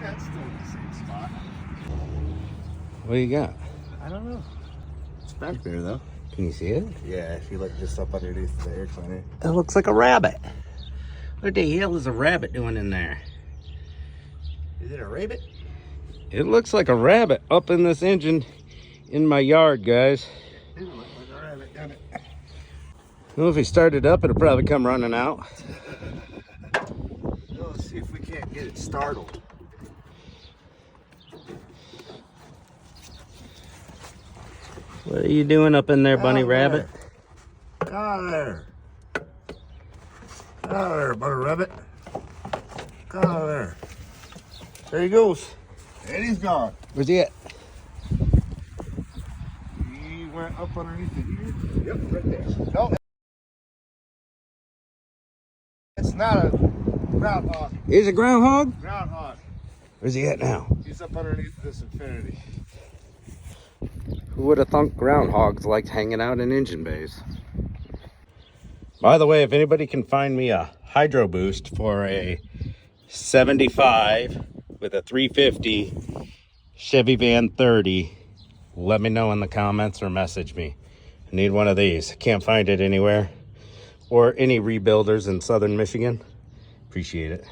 Yeah, it's still in the same spot. What do you got? I don't know. It's back there though. Can you see it? Yeah, if you look just up underneath the air cleaner. It looks like a rabbit. What the hell is a rabbit doing in there? Is it a rabbit? It looks like a rabbit up in this engine in my yard, guys. It looks like a rabbit, doesn't it? Well, if he started up, it'll probably come running out. Let's see if we can't get it startled. What are you doing up in there, bunny rabbit? Get out of there. Get out of there, bunny rabbit. Get out of there. There he goes. And he's gone. Where's he at? He went up underneath the here. Yep, right there. No, it's not a groundhog. Is it groundhog? Groundhog. Where's he at now? He's up underneath this infinity. Who would have thunk groundhogs liked hanging out in engine bays? By the way, if anybody can find me a hydro boost for a 75 with a 350 Chevy Van 30, let me know in the comments or message me. I need one of these. Can't find it anywhere. Or any rebuilders in southern Michigan. Appreciate it.